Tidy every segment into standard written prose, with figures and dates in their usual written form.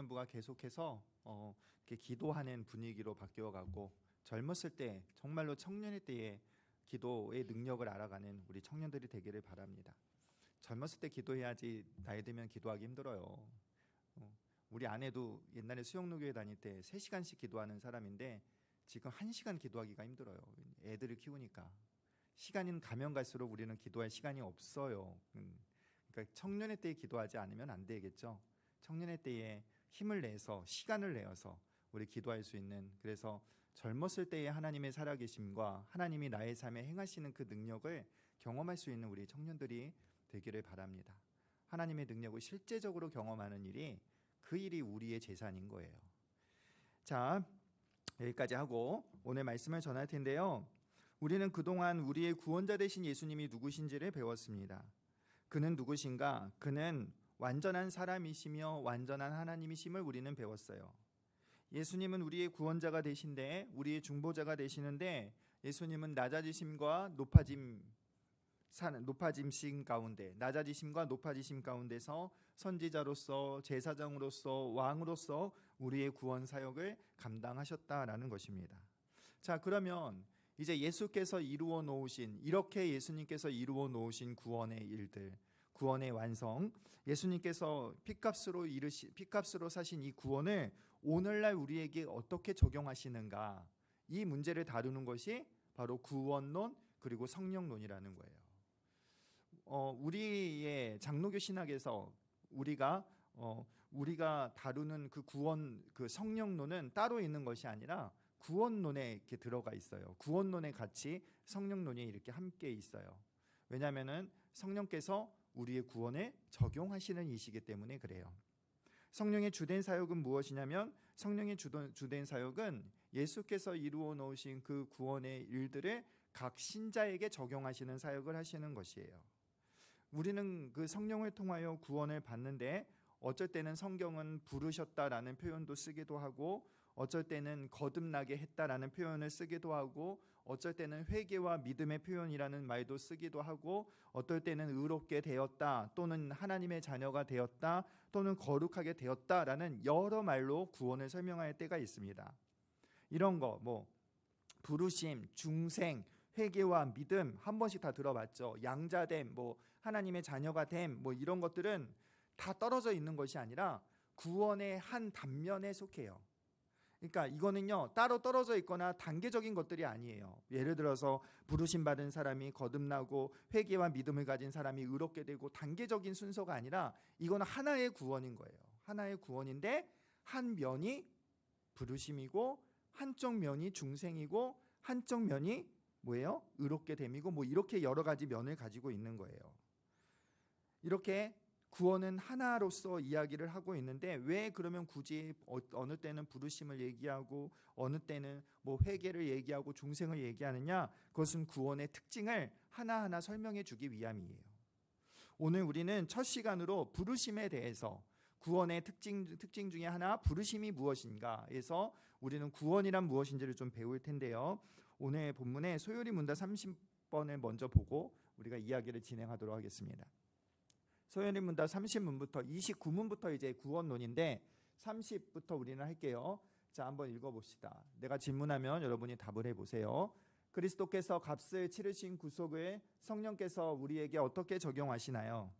청년부가 계속해서 이렇게 기도하는 분위기로 바뀌어가고, 젊었을 때 정말로 청년의 때에 기도의 능력을 알아가는 우리 청년들이 되기를 바랍니다. 젊었을 때 기도해야지 나이 들면 기도하기 힘들어요. 우리 아내도 옛날에 수영로교회 다닐 때 3시간씩 기도하는 사람인데 지금 1시간 기도하기가 힘들어요. 애들을 키우니까. 시간이 가면 갈수록 우리는 기도할 시간이 없어요. 그러니까 청년의 때에 기도하지 않으면 안 되겠죠. 청년의 때에 힘을 내서, 시간을 내어서 우리 기도할 수 있는, 그래서 젊었을 때의 하나님의 살아계심과 하나님이 나의 삶에 행하시는 그 능력을 경험할 수 있는 우리 청년들이 되기를 바랍니다. 하나님의 능력을 실제적으로 경험하는 일이, 그 일이 우리의 재산인 거예요. 자, 여기까지 하고 오늘 말씀을 전할 텐데요, 우리는 그동안 우리의 구원자 되신 예수님이 누구신지를 배웠습니다. 그는 누구신가? 그는 완전한 사람이시며 완전한 하나님이심을 우리는 배웠어요. 예수님은 우리의 구원자가 되신데, 우리의 중보자가 되시는데, 예수님은 낮아지심과 높아짐 가운데서 선지자로서, 제사장으로서, 왕으로서 우리의 구원 사역을 감당하셨다라는 것입니다. 자, 그러면 이제 예수께서 이루어 놓으신, 이렇게 예수님께서 이루어 놓으신 구원의 일들, 구원의 완성, 예수님께서 피값으로 사신 이 구원을 오늘날 우리에게 어떻게 적용하시는가, 이 문제를 다루는 것이 바로 구원론 그리고 성령론이라는 거예요. 우리의 장로교 신학에서 우리가 다루는 그 구원, 그 성령론은 따로 있는 것이 아니라 구원론에 이렇게 들어가 있어요. 구원론에 같이 성령론이 이렇게 함께 있어요. 왜냐하면은 성령께서 우리의 구원에 적용하시는 이시기 때문에 그래요. 성령의 주된 사역은 무엇이냐면, 성령의 주된 사역은 예수께서 이루어 놓으신 그 구원의 일들을 각 신자에게 적용하시는 사역을 하시는 것이에요. 우리는 그 성령을 통하여 구원을 받는데, 어쩔 때는 성경은 부르셨다라는 표현도 쓰기도 하고, 어쩔 때는 거듭나게 했다라는 표현을 쓰기도 하고, 어쩔 때는 회개와 믿음의 표현이라는 말도 쓰기도 하고, 어떨 때는 의롭게 되었다, 또는 하나님의 자녀가 되었다, 또는 거룩하게 되었다라는 여러 말로 구원을 설명할 때가 있습니다. 이런 거 부르심, 중생, 회개와 믿음 한 번씩 다 들어봤죠. 양자됨, 하나님의 자녀가 됨, 이런 것들은 다 떨어져 있는 것이 아니라 구원의 한 단면에 속해요. 그러니까 이거는요, 따로 떨어져 있거나 단계적인 것들이 아니에요. 예를 들어서 부르심 받은 사람이 거듭나고 회개와 믿음을 가진 사람이 의롭게 되고, 단계적인 순서가 아니라 이거는 하나의 구원인 거예요. 하나의 구원인데 한 면이 부르심이고, 한쪽 면이 중생이고, 한쪽 면이 뭐예요? 의롭게 됨이고, 이렇게 여러 가지 면을 가지고 있는 거예요. 이렇게 구원은 하나로서 이야기를 하고 있는데, 왜 그러면 굳이 어느 때는 부르심을 얘기하고 어느 때는 회개를 얘기하고 중생을 얘기하느냐? 그것은 구원의 특징을 하나하나 설명해 주기 위함이에요. 오늘 우리는 첫 시간으로 부르심에 대해서, 구원의 특징 중에 하나, 부르심이 무엇인가에서 우리는 구원이란 무엇인지를 좀 배울 텐데요, 오늘 본문의 소요리 문답 30번을 먼저 보고 우리가 이야기를 진행하도록 하겠습니다. 소요리 문답 30문부터 29문부터 이제 구원론인데, 30부터 우리는 할게요. 자, 한번 읽어봅시다. 내가 질문하면 여러분이 답을 해보세요. 그리스도께서 값을 치르신 구속을 성령께서 우리에게 어떻게 적용하시나요?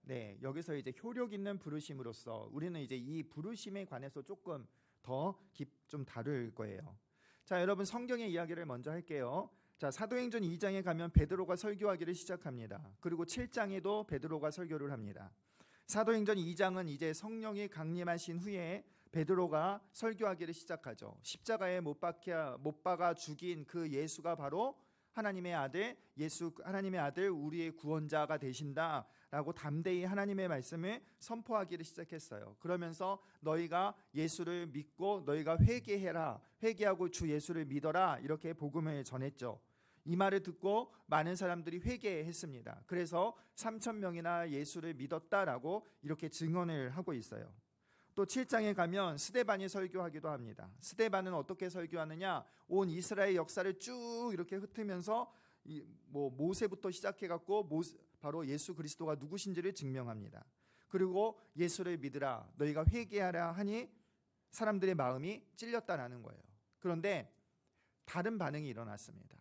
네, 여기서 이제 효력 있는 부르심으로써 우리는 이제 이 부르심에 관해서 조금 더 좀 다룰 거예요. 자, 여러분 성경의 이야기를 먼저 할게요. 자, 사도행전 2장에 가면 베드로가 설교하기를 시작합니다. 그리고 7장에도 베드로가 설교를 합니다. 사도행전 2장은 이제 성령이 강림하신 후에 베드로가 설교하기를 시작하죠. 십자가에 못 박아 죽인 그 예수가 바로 하나님의 아들, 하나님의 아들, 우리의 구원자가 되신다라고 담대히 하나님의 말씀을 선포하기를 시작했어요. 그러면서 너희가 예수를 믿고 너희가 회개하고 주 예수를 믿어라, 이렇게 복음을 전했죠. 이 말을 듣고 많은 사람들이 회개했습니다. 그래서 3,000명이나 예수를 믿었다라고 이렇게 증언을 하고 있어요. 또 7장에 가면 스데반이 설교하기도 합니다. 스데반은 어떻게 설교하느냐? 온 이스라엘 역사를 쭉 이렇게 흩으면서 모세부터 시작해 갖고 바로 예수 그리스도가 누구신지를 증명합니다. 그리고 예수를 믿으라, 너희가 회개하라 하니 사람들의 마음이 찔렸다라는 거예요. 그런데 다른 반응이 일어났습니다.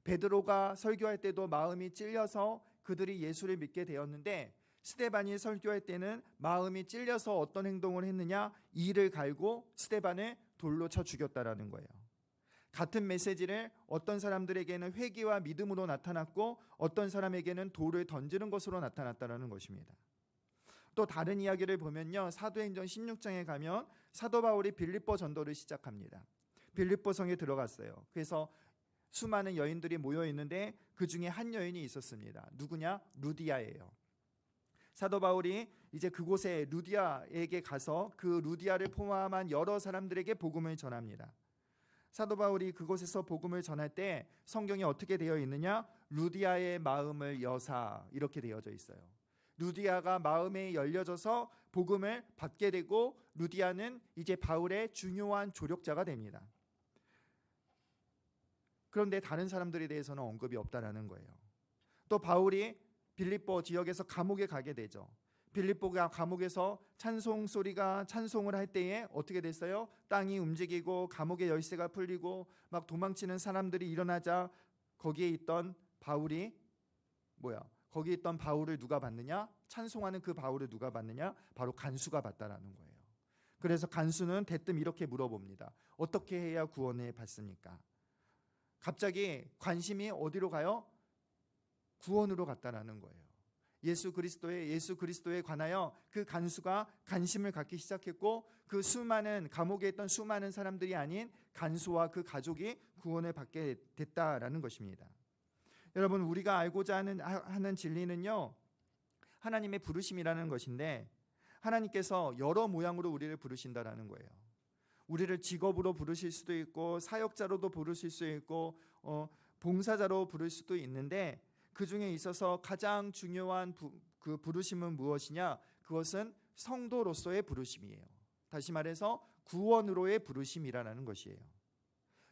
베드로가 설교할 때도 마음이 찔려서 그들이 예수를 믿게 되었는데, 스데반이 설교할 때는 마음이 찔려서 어떤 행동을 했느냐? 이를 갈고 스데반을 돌로 쳐 죽였다라는 거예요. 같은 메시지를 어떤 사람들에게는 회개와 믿음으로 나타났고 어떤 사람에게는 돌을 던지는 것으로 나타났다라는 것입니다. 또 다른 이야기를 보면요, 사도행전 16장에 가면 사도 바울이 빌립보 전도를 시작합니다. 빌립보 성에 들어갔어요. 그래서 수많은 여인들이 모여 있는데 그 중에 한 여인이 있었습니다. 누구냐? 루디아예요. 사도 바울이 이제 그곳에 루디아에게 가서 그 루디아를 포함한 여러 사람들에게 복음을 전합니다. 사도 바울이 그곳에서 복음을 전할 때 성경에 어떻게 되어 있느냐? 루디아의 마음을 여사, 이렇게 되어져 있어요. 루디아가 마음에 열려져서 복음을 받게 되고 루디아는 이제 바울의 중요한 조력자가 됩니다. 그런데 다른 사람들에 대해서는 언급이 없다라는 거예요. 또 바울이 빌립보 지역에서 감옥에 가게 되죠. 빌립보가 감옥에서 찬송 소리가 찬송을 할 때에 어떻게 됐어요? 땅이 움직이고 감옥의 열쇠가 풀리고 막 도망치는 사람들이 일어나자 거기에 있던 바울을 누가 받느냐? 찬송하는 그 바울을 누가 받느냐? 바로 간수가 받다라는 거예요. 그래서 간수는 대뜸 이렇게 물어봅니다. 어떻게 해야 구원을 받습니까? 갑자기 관심이 어디로 가요? 구원으로 갔다라는 거예요. 예수 그리스도에 관하여 그 간수가 관심을 갖기 시작했고, 그 감옥에 있던 수많은 사람들이 아닌 간수와 그 가족이 구원을 받게 됐다라는 것입니다. 여러분, 우리가 알고자 하는 진리는요, 하나님의 부르심이라는 것인데, 하나님께서 여러 모양으로 우리를 부르신다라는 거예요. 우리를 직업으로 부르실 수도 있고 사역자로도 부르실 수 있고 봉사자로 부를 수도 있는데, 그 중에 있어서 가장 중요한 그 부르심은 무엇이냐? 그것은 성도로서의 부르심이에요. 다시 말해서 구원으로의 부르심이라는 것이에요.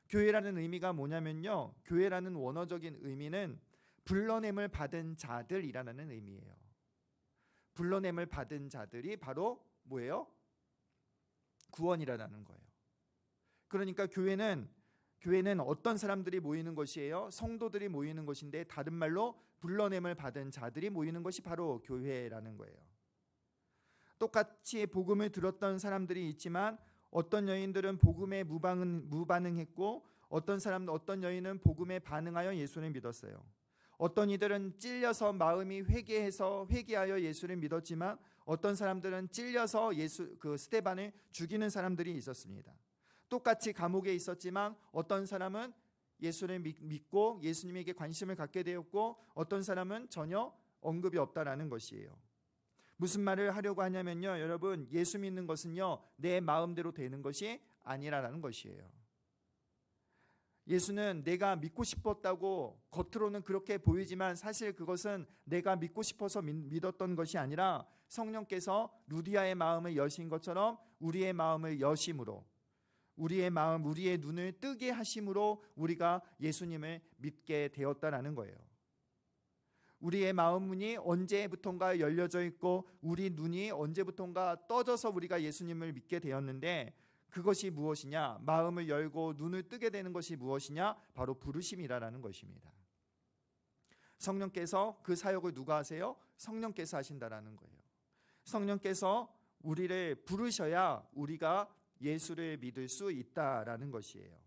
교회라는 의미가 뭐냐면요, 교회라는 원어적인 의미는 불러냄을 받은 자들이라는 의미예요. 불러냄을 받은 자들이 바로 뭐예요? 구원이라는 거예요. 그러니까 교회는 어떤 사람들이 모이는 것이에요? 성도들이 모이는 것인데, 다른 말로 불러냄을 받은 자들이 모이는 것이 바로 교회라는 거예요. 똑같이 복음을 들었던 사람들이 있지만 어떤 여인들은 복음에 무반응했고 어떤 여인은 복음에 반응하여 예수를 믿었어요. 어떤 이들은 찔려서 마음이 회개하여 예수를 믿었지만 어떤 사람들은 찔려서 스데반을 죽이는 사람들이 있었습니다. 똑같이 감옥에 있었지만 어떤 사람은 예수를 믿고 예수님에게 관심을 갖게 되었고 어떤 사람은 전혀 언급이 없다라는 것이에요. 무슨 말을 하려고 하냐면요, 여러분, 예수 믿는 것은요 내 마음대로 되는 것이 아니라는 것이에요. 예수는 내가 믿고 싶었다고 겉으로는 그렇게 보이지만 사실 그것은 내가 믿고 싶어서 믿었던 것이 아니라 성령께서 루디아의 마음을 여신 것처럼 우리의 마음을 여심으로, 우리의 눈을 뜨게 하심으로 우리가 예수님을 믿게 되었다라는 거예요. 우리의 마음 문이 언제부턴가 열려져 있고 우리 눈이 언제부턴가 떠져서 우리가 예수님을 믿게 되었는데, 그것이 무엇이냐? 마음을 열고 눈을 뜨게 되는 것이 무엇이냐? 바로 부르심이라는 것입니다. 성령께서 그 사역을 누가 하세요? 성령께서 하신다라는 거예요. 성령께서 우리를 부르셔야 우리가 예수를 믿을 수 있다라는 것이에요.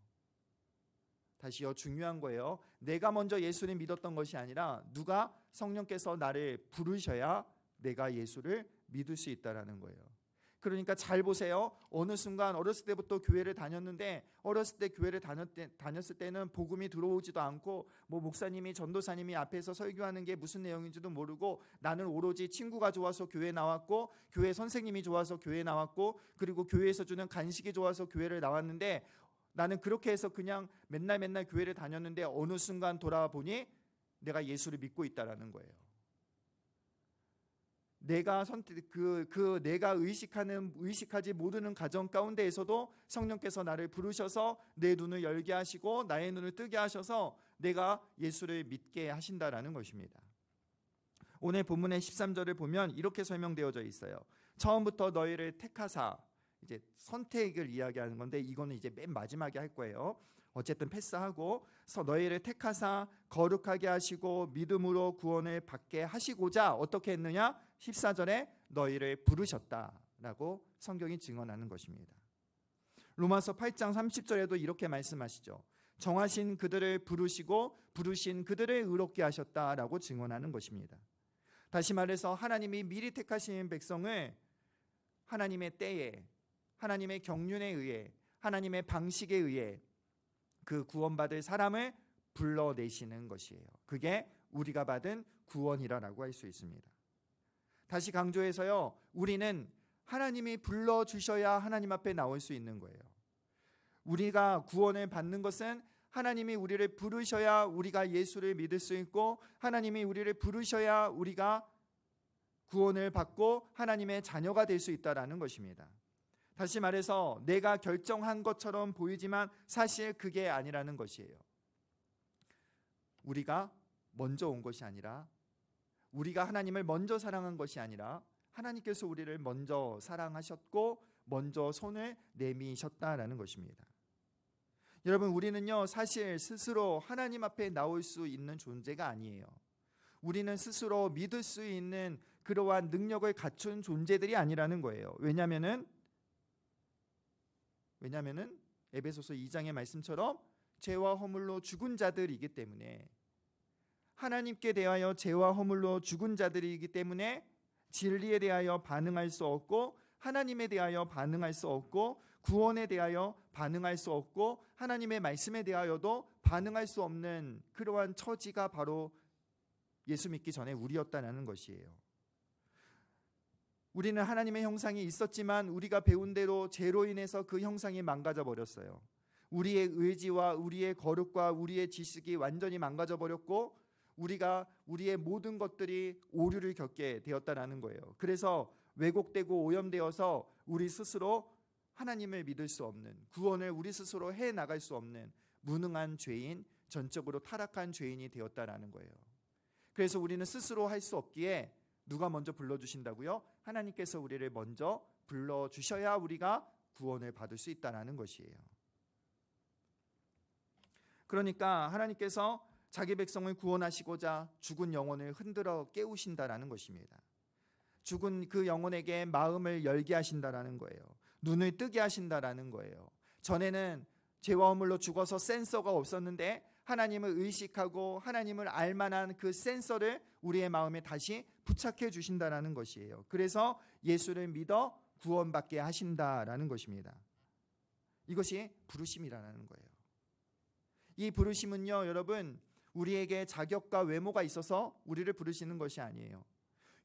다시요, 중요한 거예요. 내가 먼저 예수를 믿었던 것이 아니라 성령께서 나를 부르셔야 내가 예수를 믿을 수 있다라는 거예요. 그러니까 잘 보세요. 어느 순간 어렸을 때부터 교회를 다녔는데, 어렸을 때 교회를 다녔을 때는 복음이 들어오지도 않고 목사님이 전도사님이 앞에서 설교하는 게 무슨 내용인지도 모르고 나는 오로지 친구가 좋아서 교회 나왔고 교회 선생님이 좋아서 교회 나왔고 그리고 교회에서 주는 간식이 좋아서 교회를 나왔는데, 나는 그렇게 해서 그냥 맨날 교회를 다녔는데 어느 순간 돌아보니 내가 예수를 믿고 있다라는 거예요. 내가 선택 내가 의식하지 못하는 가정 가운데에서도 성령께서 나를 부르셔서 내 눈을 열게 하시고 나의 눈을 뜨게 하셔서 내가 예수를 믿게 하신다라는 것입니다. 오늘 본문의 13절을 보면 이렇게 설명되어져 있어요. 처음부터 너희를 택하사, 이제 선택을 이야기하는 건데 이거는 이제 맨 마지막에 할 거예요. 어쨌든 패스하고, 너희를 택하사 거룩하게 하시고 믿음으로 구원을 받게 하시고자 어떻게 했느냐? 14절에 너희를 부르셨다라고 성경이 증언하는 것입니다. 로마서 8장 30절에도 이렇게 말씀하시죠. 정하신 그들을 부르시고 부르신 그들을 의롭게 하셨다라고 증언하는 것입니다. 다시 말해서 하나님이 미리 택하신 백성을 하나님의 때에, 하나님의 경륜에 의해, 하나님의 방식에 의해 그 구원받을 사람을 불러내시는 것이에요. 그게 우리가 받은 구원이라고 할 수 있습니다. 다시 강조해서요, 우리는 하나님이 불러주셔야 하나님 앞에 나올 수 있는 거예요. 우리가 구원을 받는 것은 하나님이 우리를 부르셔야 우리가 예수를 믿을 수 있고, 하나님이 우리를 부르셔야 우리가 구원을 받고 하나님의 자녀가 될 수 있다는 것입니다. 다시 말해서 내가 결정한 것처럼 보이지만 사실 그게 아니라는 것이에요. 우리가 먼저 온 것이 아니라, 우리가 하나님을 먼저 사랑한 것이 아니라 하나님께서 우리를 먼저 사랑하셨고 먼저 손을 내미셨다라는 것입니다. 여러분, 우리는요 사실 스스로 하나님 앞에 나올 수 있는 존재가 아니에요. 우리는 스스로 믿을 수 있는 그러한 능력을 갖춘 존재들이 아니라는 거예요. 왜냐하면은 에베소서 2장의 말씀처럼 죄와 허물로 죽은 자들이기 때문에, 하나님께 대하여 죄와 허물로 죽은 자들이기 때문에 진리에 대하여 반응할 수 없고, 하나님에 대하여 반응할 수 없고, 구원에 대하여 반응할 수 없고, 하나님의 말씀에 대하여도 반응할 수 없는 그러한 처지가 바로 예수 믿기 전에 우리였다는 것이에요. 우리는 하나님의 형상이 있었지만 우리가 배운 대로 죄로 인해서 그 형상이 망가져 버렸어요. 우리의 의지와 우리의 거룩과 우리의 지식이 완전히 망가져 버렸고, 우리의 모든 것들이 오류를 겪게 되었다는 거예요. 그래서 왜곡되고 오염되어서 우리 스스로 하나님을 믿을 수 없는, 구원을 우리 스스로 해나갈 수 없는 무능한 죄인, 전적으로 타락한 죄인이 되었다는 거예요. 그래서 우리는 스스로 할 수 없기에 누가 먼저 불러주신다고요? 하나님께서 우리를 먼저 불러주셔야 우리가 구원을 받을 수 있다는 것이에요. 그러니까 하나님께서 자기 백성을 구원하시고자 죽은 영혼을 흔들어 깨우신다라는 것입니다. 죽은 그 영혼에게 마음을 열게 하신다라는 거예요. 눈을 뜨게 하신다라는 거예요. 전에는 죄와 허물로 죽어서 센서가 없었는데 하나님을 의식하고 하나님을 알만한 그 센서를 우리의 마음에 다시 부착해 주신다라는 것이에요. 그래서 예수를 믿어 구원받게 하신다라는 것입니다. 이것이 부르심이라는 거예요. 이 부르심은요, 여러분, 우리에게 자격과 외모가 있어서 우리를 부르시는 것이 아니에요.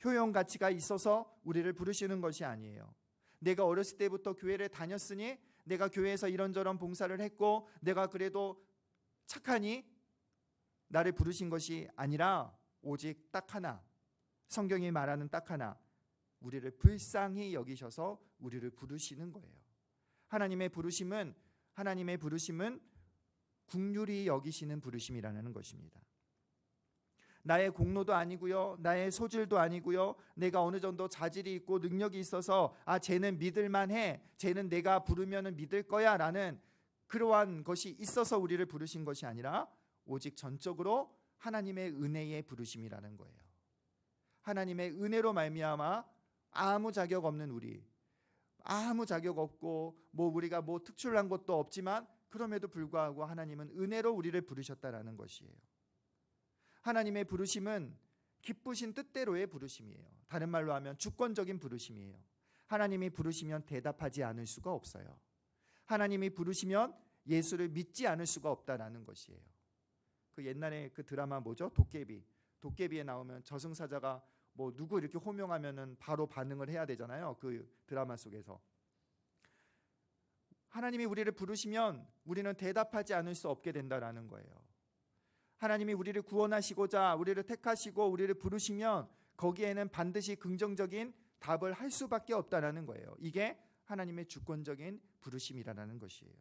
효용 가치가 있어서 우리를 부르시는 것이 아니에요. 내가 어렸을 때부터 교회를 다녔으니, 내가 교회에서 이런저런 봉사를 했고 내가 그래도 착하니 나를 부르신 것이 아니라 오직 딱 하나, 성경이 말하는 딱 하나, 우리를 불쌍히 여기셔서 우리를 부르시는 거예요. 하나님의 부르심은 긍휼히 여기시는 부르심이라는 것입니다. 나의 공로도 아니고요, 나의 소질도 아니고요, 내가 어느 정도 자질이 있고 능력이 있어서 쟤는 믿을만해, 쟤는 내가 부르면 믿을 거야 라는 그러한 것이 있어서 우리를 부르신 것이 아니라 오직 전적으로 하나님의 은혜의 부르심이라는 거예요. 하나님의 은혜로 말미암아 아무 자격 없는 우리, 아무 자격 없고 우리가 특출난 것도 없지만 그럼에도 불구하고 하나님은 은혜로 우리를 부르셨다라는 것이에요. 하나님의 부르심은 기쁘신 뜻대로의 부르심이에요. 다른 말로 하면 주권적인 부르심이에요. 하나님이 부르시면 대답하지 않을 수가 없어요. 하나님이 부르시면 예수를 믿지 않을 수가 없다라는 것이에요. 그 옛날에 그 드라마 도깨비에 나오면 저승사자가 누구 이렇게 호명하면은 바로 반응을 해야 되잖아요. 그 드라마 속에서 하나님이 우리를 부르시면 우리는 대답하지 않을 수 없게 된다라는 거예요. 하나님이 우리를 구원하시고자 우리를 택하시고 우리를 부르시면 거기에는 반드시 긍정적인 답을 할 수밖에 없다라는 거예요. 이게 하나님의 주권적인 부르심이라는 것이에요.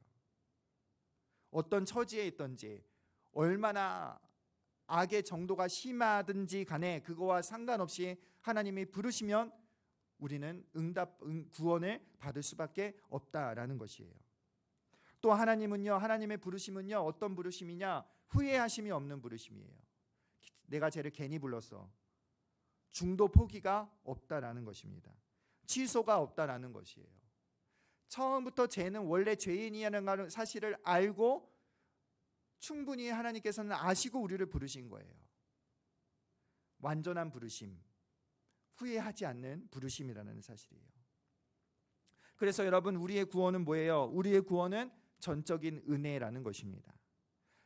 어떤 처지에 있든지 얼마나 악의 정도가 심하든지 간에 그거와 상관없이 하나님이 부르시면 우리는 구원을 받을 수밖에 없다라는 것이에요. 또 하나님은요, 하나님의 부르심은요, 어떤 부르심이냐? 후회하심이 없는 부르심이에요. 내가 쟤를 괜히 불렀어. 중도 포기가 없다라는 것입니다. 취소가 없다라는 것이에요. 처음부터 쟤는 원래 죄인이라는 사실을 알고 충분히 하나님께서는 아시고 우리를 부르신 거예요. 완전한 부르심, 후회하지 않는 부르심이라는 사실이에요. 그래서 여러분, 우리의 구원은 뭐예요? 우리의 구원은 전적인 은혜라는 것입니다.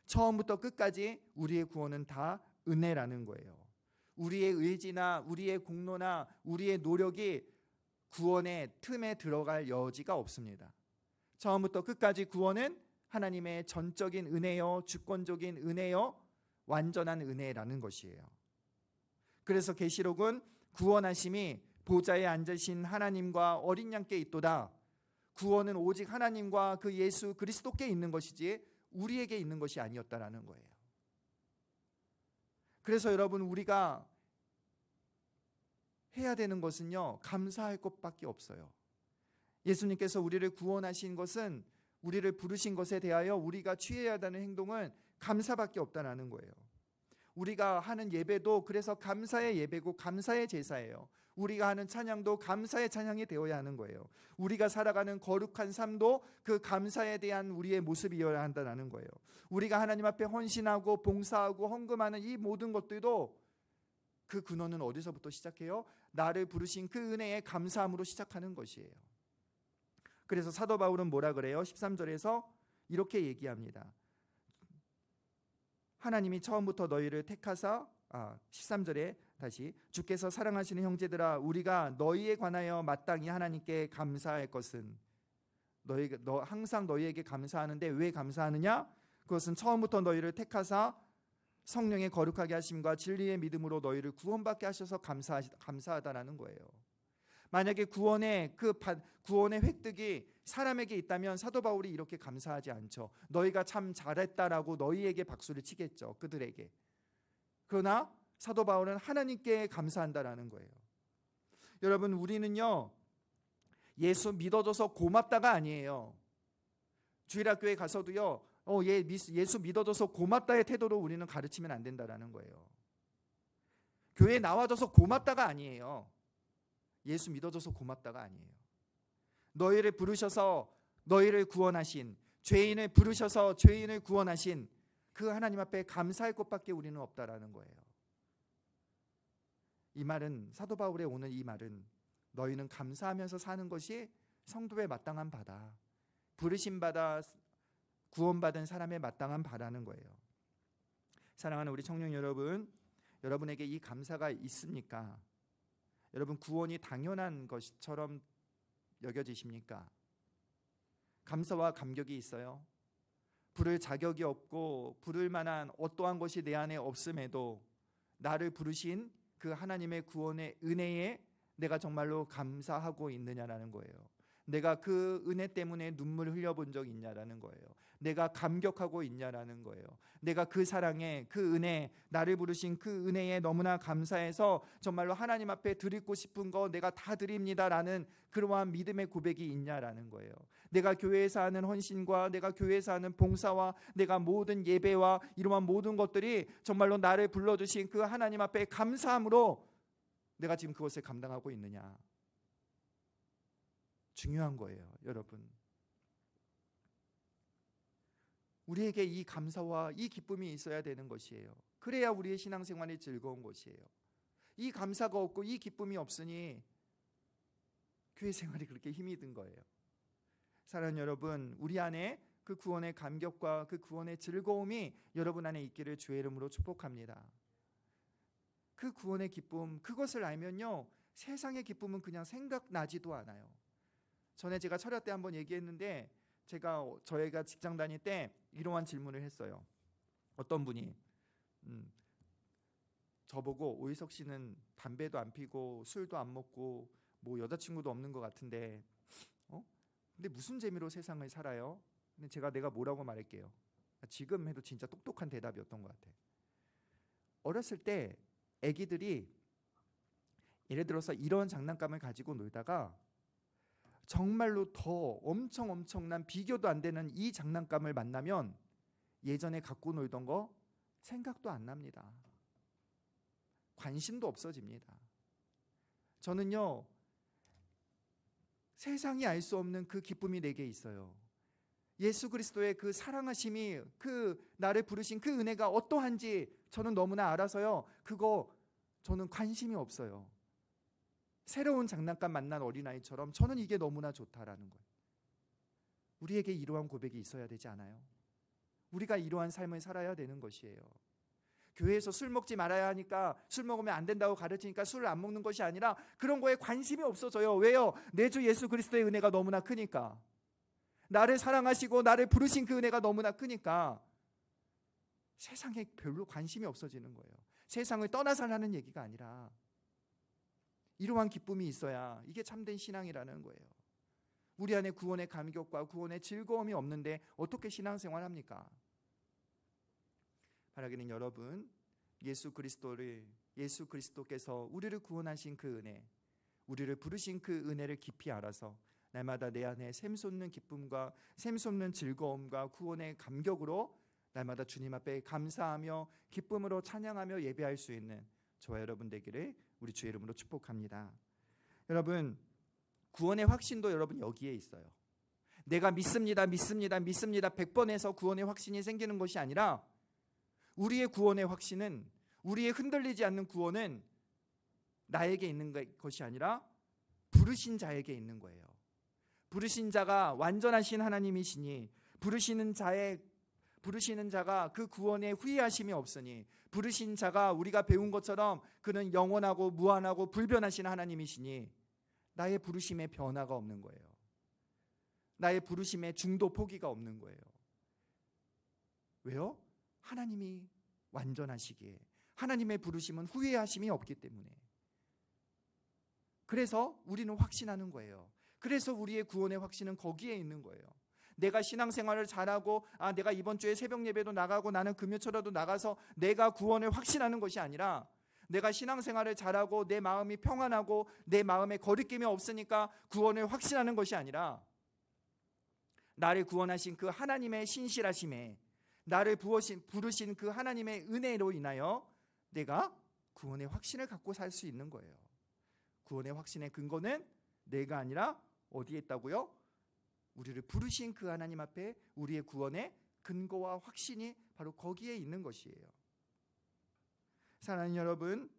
처음부터 끝까지 우리의 구원은 다 은혜라는 거예요. 우리의 의지나 우리의 공로나 우리의 노력이 구원의 틈에 들어갈 여지가 없습니다. 처음부터 끝까지 구원은 하나님의 전적인 은혜요, 주권적인 은혜요, 완전한 은혜라는 것이에요. 그래서 계시록은 구원하심이 보좌에 앉으신 하나님과 어린 양께 있도다. 구원은 오직 하나님과 그 예수 그리스도께 있는 것이지 우리에게 있는 것이 아니었다라는 거예요. 그래서 여러분, 우리가 해야 되는 것은요, 감사할 것밖에 없어요. 예수님께서 우리를 구원하신 것은, 우리를 부르신 것에 대하여 우리가 취해야 하는 행동은 감사밖에 없다라는 거예요. 우리가 하는 예배도 그래서 감사의 예배고 감사의 제사예요. 우리가 하는 찬양도 감사의 찬양이 되어야 하는 거예요. 우리가 살아가는 거룩한 삶도 그 감사에 대한 우리의 모습이어야 한다는 거예요. 우리가 하나님 앞에 헌신하고 봉사하고 헌금하는 이 모든 것들도 그 근원은 어디서부터 시작해요? 나를 부르신 그 은혜에 감사함으로 시작하는 것이에요. 그래서 사도 바울은 뭐라 그래요? 13절에서 이렇게 얘기합니다. 하나님이 처음부터 너희를 택하사 13절에 다시 주께서 사랑하시는 형제들아, 우리가 너희에 관하여 마땅히 하나님께 감사할 것은, 항상 너희에게 감사하는데 왜 감사하느냐? 그것은 처음부터 너희를 택하사 성령의 거룩하게 하심과 진리의 믿음으로 너희를 구원받게 하셔서 감사하다라는 거예요. 만약에 구원의 획득이 사람에게 있다면 사도 바울이 이렇게 감사하지 않죠. 너희가 참 잘했다라고 너희에게 박수를 치겠죠, 그들에게. 그러나 사도 바울은 하나님께 감사한다라는 거예요. 여러분, 우리는요, 예수 믿어줘서 고맙다가 아니에요. 주일학교에 가서도요, 예수 믿어줘서 고맙다의 태도로 우리는 가르치면 안 된다라는 거예요. 교회에 나와줘서 고맙다가 아니에요. 예수 믿어줘서 고맙다가 아니에요. 너희를 부르셔서 너희를 구원하신, 죄인을 부르셔서 죄인을 구원하신 그 하나님 앞에 감사할 것밖에 우리는 없다라는 거예요. 이 말은, 사도 바울의 오늘 이 말은, 너희는 감사하면서 사는 것이 성도의 마땅한 바다, 부르심 받아 구원받은 사람의 마땅한 바라는 거예요. 사랑하는 우리 청년 여러분, 여러분에게 이 감사가 있습니까? 여러분, 구원이 당연한 것처럼 여겨지십니까? 감사와 감격이 있어요? 부를 자격이 없고 부를 만한 어떠한 것이 내 안에 없음에도 나를 부르신 그 하나님의 구원의 은혜에 내가 정말로 감사하고 있느냐라는 거예요. 내가 그 은혜 때문에 눈물 흘려본 적 있냐라는 거예요. 내가 감격하고 있냐라는 거예요. 내가 그 사랑에, 그 은혜, 나를 부르신 그 은혜에 너무나 감사해서 정말로 하나님 앞에 드리고 싶은 거 내가 다 드립니다라는 그러한 믿음의 고백이 있냐라는 거예요. 내가 교회에서 하는 헌신과 내가 교회에서 하는 봉사와 내가 모든 예배와 이러한 모든 것들이 정말로 나를 불러주신 그 하나님 앞에 감사함으로 내가 지금 그것을 감당하고 있느냐. 중요한 거예요, 여러분. 우리에게 이 감사와 이 기쁨이 있어야 되는 것이에요. 그래야 우리의 신앙생활이 즐거운 것이에요. 이 감사가 없고 이 기쁨이 없으니 교회 생활이 그렇게 힘이 든 거예요. 사랑하는 여러분, 우리 안에 그 구원의 감격과 그 구원의 즐거움이 여러분 안에 있기를 주의 이름으로 축복합니다. 그 구원의 기쁨, 그것을 알면요, 세상의 기쁨은 그냥 생각나지도 않아요. 전에 제가 철야 때 한번 얘기했는데, 저희가 직장 다닐 때 이러한 질문을 했어요. 어떤 분이 저보고 오희석 씨는 담배도 안 피고 술도 안 먹고 뭐 여자친구도 없는 것 같은데 근데 무슨 재미로 세상을 살아요? 근데 내가 뭐라고 말할게요. 지금 해도 진짜 똑똑한 대답이었던 것 같아. 어렸을 때 애기들이 예를 들어서 이런 장난감을 가지고 놀다가 정말로 더 엄청난 비교도 안 되는 이 장난감을 만나면 예전에 갖고 놀던 거 생각도 안 납니다. 관심도 없어집니다. 저는요, 세상이 알 수 없는 그 기쁨이 내게 있어요. 예수 그리스도의 그 사랑하심이, 그 나를 부르신 그 은혜가 어떠한지 저는 너무나 알아서요, 그거 저는 관심이 없어요. 새로운 장난감 만난 어린아이처럼 저는 이게 너무나 좋다라는 거예요. 우리에게 이러한 고백이 있어야 되지 않아요? 우리가 이러한 삶을 살아야 되는 것이에요. 교회에서 술 먹지 말아야 하니까, 술 먹으면 안 된다고 가르치니까 술을 안 먹는 것이 아니라 그런 거에 관심이 없어져요. 왜요? 내 주 예수 그리스도의 은혜가 너무나 크니까. 나를 사랑하시고 나를 부르신 그 은혜가 너무나 크니까 세상에 별로 관심이 없어지는 거예요. 세상을 떠나 살라는 얘기가 아니라 이러한 기쁨이 있어야 이게 참된 신앙이라는 거예요. 우리 안에 구원의 감격과 구원의 즐거움이 없는데 어떻게 신앙생활을 합니까? 바라기는 여러분, 예수 그리스도께서 우리를 구원하신 그 은혜, 우리를 부르신 그 은혜를 깊이 알아서 날마다 내 안에 샘솟는 기쁨과 샘솟는 즐거움과 구원의 감격으로 날마다 주님 앞에 감사하며 기쁨으로 찬양하며 예배할 수 있는 저와 여러분 되기를 우리 주의 이름으로 축복합니다. 여러분, 구원의 확신도 여러분 여기에 있어요. 내가 믿습니다 100번 해서 구원의 확신이 생기는 것이 아니라, 우리의 구원의 확신은, 우리의 흔들리지 않는 구원은 나에게 있는 것이 아니라 부르신 자에게 있는 거예요. 부르신 자가 완전하신 하나님이시니, 부르시는 자가 그 구원에 후회하심이 없으니, 부르신 자가 우리가 배운 것처럼 그는 영원하고 무한하고 불변하신 하나님이시니 나의 부르심에 변화가 없는 거예요. 나의 부르심에 중도 포기가 없는 거예요. 왜요? 하나님이 완전하시기에, 하나님의 부르심은 후회하심이 없기 때문에. 그래서 우리는 확신하는 거예요. 그래서 우리의 구원의 확신은 거기에 있는 거예요. 내가 신앙생활을 잘하고 내가 이번 주에 새벽 예배도 나가고 나는 금요초라도 나가서 내가 구원을 확신하는 것이 아니라, 내가 신앙생활을 잘하고 내 마음이 평안하고 내 마음에 거리낌이 없으니까 구원을 확신하는 것이 아니라, 나를 구원하신 그 하나님의 신실하심에, 나를 부르신 그 하나님의 은혜로 인하여 내가 구원의 확신을 갖고 살 수 있는 거예요. 구원의 확신의 근거는 내가 아니라 어디에 있다고요? 우리를 부르신 그 하나님 앞에 우리의 구원의 근거와 확신이 바로 거기에 있는 것이에요. 사랑하는 여러분,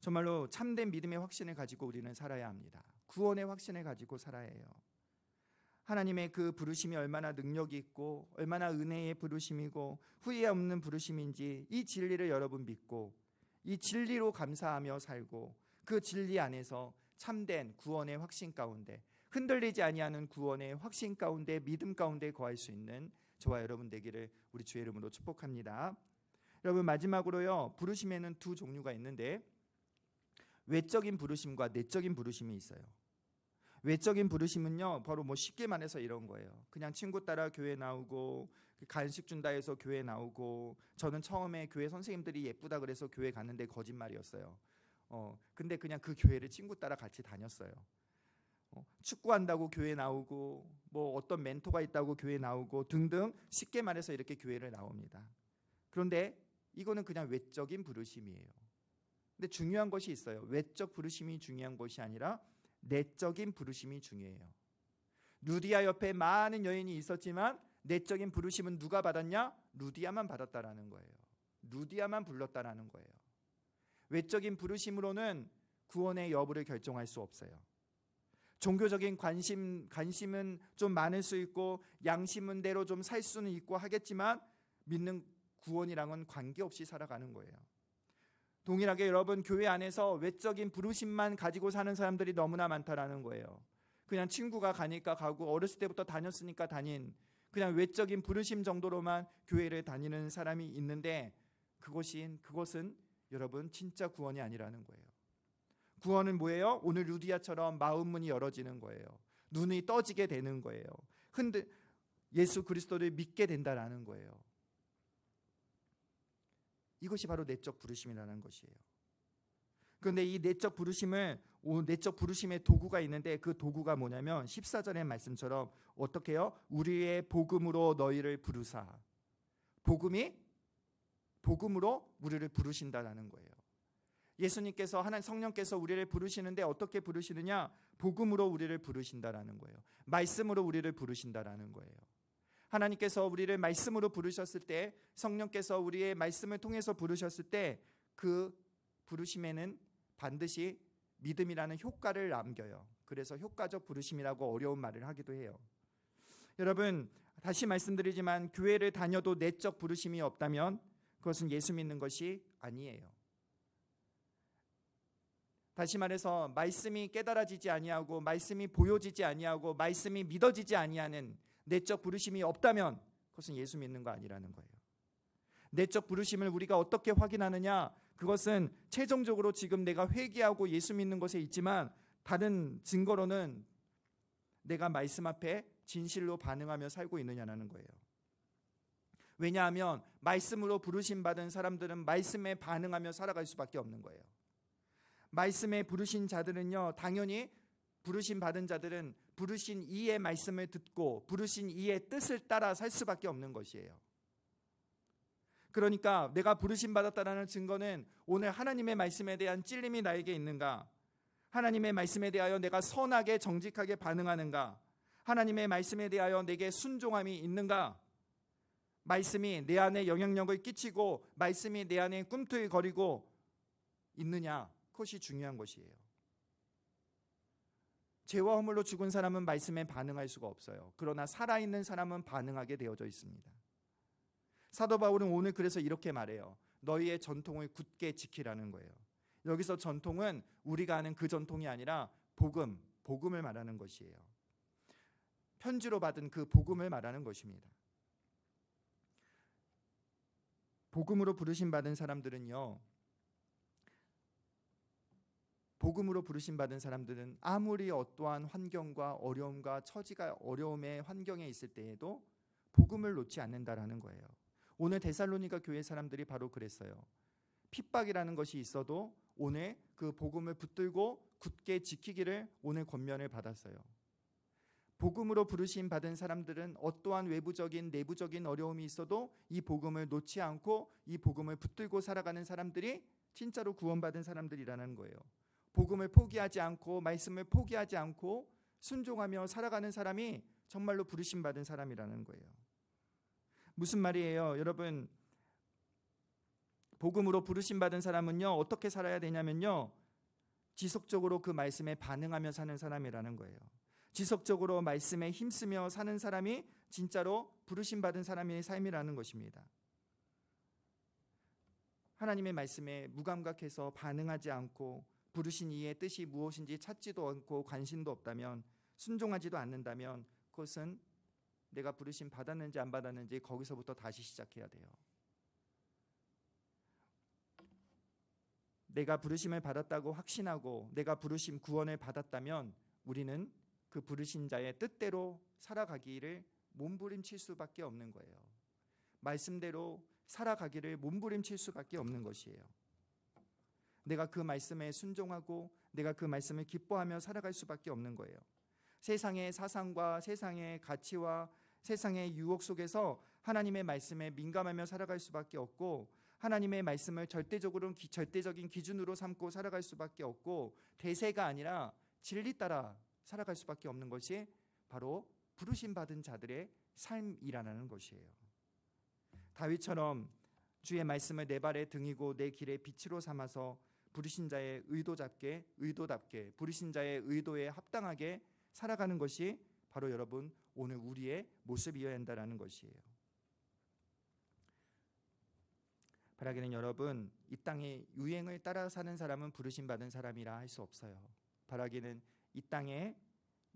정말로 참된 믿음의 확신을 가지고 우리는 살아야 합니다. 구원의 확신을 가지고 살아야 해요. 하나님의 그 부르심이 얼마나 능력이 있고 얼마나 은혜의 부르심이고 후회 없는 부르심인지, 이 진리를 여러분 믿고 이 진리로 감사하며 살고, 그 진리 안에서 참된 구원의 확신 가운데, 흔들리지 아니하는 구원의 확신 가운데, 믿음 가운데 거할 수 있는 저와 여러분 되기를 우리 주의 이름으로 축복합니다. 여러분, 마지막으로요, 부르심에는 두 종류가 있는데, 외적인 부르심과 내적인 부르심이 있어요. 외적인 부르심은요, 바로 쉽게 말해서 이런 거예요. 그냥 친구 따라 교회 나오고, 간식 준다 해서 교회 나오고, 저는 처음에 교회 선생님들이 예쁘다 그래서 교회 갔는데 거짓말이었어요. 근데 그냥 그 교회를 친구 따라 같이 다녔어요. 축구한다고 교회 나오고, 뭐 어떤 멘토가 있다고 교회 나오고 등등, 쉽게 말해서 이렇게 교회를 나옵니다. 그런데 이거는 그냥 외적인 부르심이에요. 근데 중요한 것이 있어요. 외적 부르심이 중요한 것이 아니라 내적인 부르심이 중요해요. 루디아 옆에 많은 여인이 있었지만 내적인 부르심은 누가 받았냐? 루디아만 받았다라는 거예요. 루디아만 불렀다라는 거예요. 외적인 부르심으로는 구원의 여부를 결정할 수 없어요. 종교적인 관심은 좀 많을 수 있고 양심은대로 좀 살 수는 있고 하겠지만, 믿는 구원이랑은 관계없이 살아가는 거예요. 동일하게 여러분, 교회 안에서 외적인 부르심만 가지고 사는 사람들이 너무나 많다라는 거예요. 그냥 친구가 가니까 가고, 어렸을 때부터 다녔으니까 다닌, 그냥 외적인 부르심 정도로만 교회를 다니는 사람이 있는데, 그것은 여러분 진짜 구원이 아니라는 거예요. 구원은 뭐예요? 오늘 루디아처럼 마음 문이 열어지는 거예요. 눈이 떠지게 되는 거예요. 예수 그리스도를 믿게 된다라는 거예요. 이것이 바로 내적 부르심이라는 것이에요. 그런데 이 내적 부르심의 도구가 있는데 그 도구가 뭐냐면 14절의 말씀처럼 어떻게 해요? 우리의 복음으로 너희를 부르사. 복음으로 우리를 부르신다라는 거예요. 예수님께서 하나님 성령께서 우리를 부르시는데 어떻게 부르시느냐? 복음으로 우리를 부르신다라는 거예요. 말씀으로 우리를 부르신다라는 거예요. 하나님께서 우리를 말씀으로 부르셨을 때, 성령께서 우리의 말씀을 통해서 부르셨을 때 그 부르심에는 반드시 믿음이라는 효과를 남겨요. 그래서 효과적 부르심이라고 어려운 말을 하기도 해요. 여러분, 다시 말씀드리지만 교회를 다녀도 내적 부르심이 없다면 그것은 예수 믿는 것이 아니에요. 다시 말해서 말씀이 깨달아지지 아니하고 말씀이 보여지지 아니하고 말씀이 믿어지지 아니하는 내적 부르심이 없다면 그것은 예수 믿는 거 아니라는 거예요. 내적 부르심을 우리가 어떻게 확인하느냐? 그것은 최종적으로 지금 내가 회개하고 예수 믿는 것에 있지만 다른 증거로는 내가 말씀 앞에 진실로 반응하며 살고 있느냐라는 거예요. 왜냐하면 말씀으로 부르심 받은 사람들은 말씀에 반응하며 살아갈 수밖에 없는 거예요. 말씀에 부르신 자들은요, 당연히 부르심 받은 자들은 부르신 이의 말씀을 듣고 부르신 이의 뜻을 따라 살 수밖에 없는 것이에요. 그러니까 내가 부르심 받았다라는 증거는 오늘 하나님의 말씀에 대한 찔림이 나에게 있는가? 하나님의 말씀에 대하여 내가 선하게 정직하게 반응하는가? 하나님의 말씀에 대하여 내게 순종함이 있는가? 말씀이 내 안에 영향력을 끼치고 말씀이 내 안에 꿈틀거리고 있느냐? 그것이 중요한 것이에요. 죄와 허물로 죽은 사람은 말씀에 반응할 수가 없어요. 그러나 살아있는 사람은 반응하게 되어져 있습니다. 사도 바울은 오늘 그래서 이렇게 말해요. 너희의 전통을 굳게 지키라는 거예요. 여기서 전통은 우리가 아는 그 전통이 아니라 복음을 말하는 것이에요. 편지로 받은 그 복음을 말하는 것입니다. 복음으로 부르심 받은 사람들은요, 복음으로 부르심 받은 사람들은 아무리 어떠한 환경과 어려움과 처지가 어려움의 환경에 있을 때에도 복음을 놓지 않는다라는 거예요. 오늘 데살로니가 교회 사람들이 바로 그랬어요. 핍박이라는 것이 있어도 오늘 그 복음을 붙들고 굳게 지키기를 오늘 권면을 받았어요. 복음으로 부르심 받은 사람들은 어떠한 외부적인 내부적인 어려움이 있어도 이 복음을 놓지 않고 이 복음을 붙들고 살아가는 사람들이 진짜로 구원받은 사람들이라는 거예요. 복음을 포기하지 않고 말씀을 포기하지 않고 순종하며 살아가는 사람이 정말로 부르심 받은 사람이라는 거예요. 무슨 말이에요? 여러분, 복음으로 부르심 받은 사람은요, 어떻게 살아야 되냐면요, 지속적으로 그 말씀에 반응하며 사는 사람이라는 거예요. 지속적으로 말씀에 힘쓰며 사는 사람이 진짜로 부르심 받은 사람의 삶이라는 것입니다. 하나님의 말씀에 무감각해서 반응하지 않고 부르신 이의 뜻이 무엇인지 찾지도 않고 관심도 없다면, 순종하지도 않는다면 그것은 내가 부르심 받았는지 안 받았는지 거기서부터 다시 시작해야 돼요. 내가 부르심을 받았다고 확신하고 내가 부르심 구원을 받았다면 우리는 그 부르신 자의 뜻대로 살아가기를 몸부림칠 수밖에 없는 거예요. 말씀대로 살아가기를 몸부림칠 수밖에 없는 것이에요. 내가 그 말씀에 순종하고 내가 그 말씀을 기뻐하며 살아갈 수밖에 없는 거예요. 세상의 사상과 세상의 가치와 세상의 유혹 속에서 하나님의 말씀에 민감하며 살아갈 수밖에 없고, 하나님의 말씀을 절대적인 기준으로 삼고 살아갈 수밖에 없고, 대세가 아니라 진리 따라 살아갈 수밖에 없는 것이 바로 부르심 받은 자들의 삶이라는 것이에요. 다윗처럼 주의 말씀을 내 발의 등이고 내 길의 빛으로 삼아서 부르신 자의 의도답게 부르신 자의 의도에 합당하게 살아가는 것이 바로 여러분 오늘 우리의 모습이어야 한다는 것이에요. 바라기는 여러분, 이 땅의 유행을 따라 사는 사람은 부르심 받은 사람이라 할 수 없어요. 바라기는 이 땅에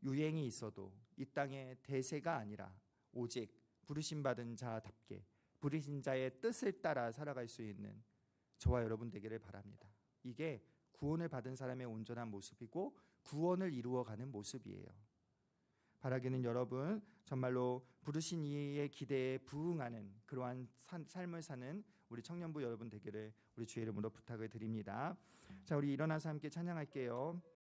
유행이 있어도 이 땅의 대세가 아니라 오직 부르심 받은 자답게 부르신 자의 뜻을 따라 살아갈 수 있는 저와 여러분 되기를 바랍니다. 이게 구원을 받은 사람의 온전한 모습이고 구원을 이루어가는 모습이에요. 바라기는 여러분 정말로 부르신 이의 기대에 부응하는 그러한 삶을 사는 우리 청년부 여러분 되기를 우리 주의 이름으로 부탁을 드립니다. 자, 우리 일어나서 함께 찬양할게요.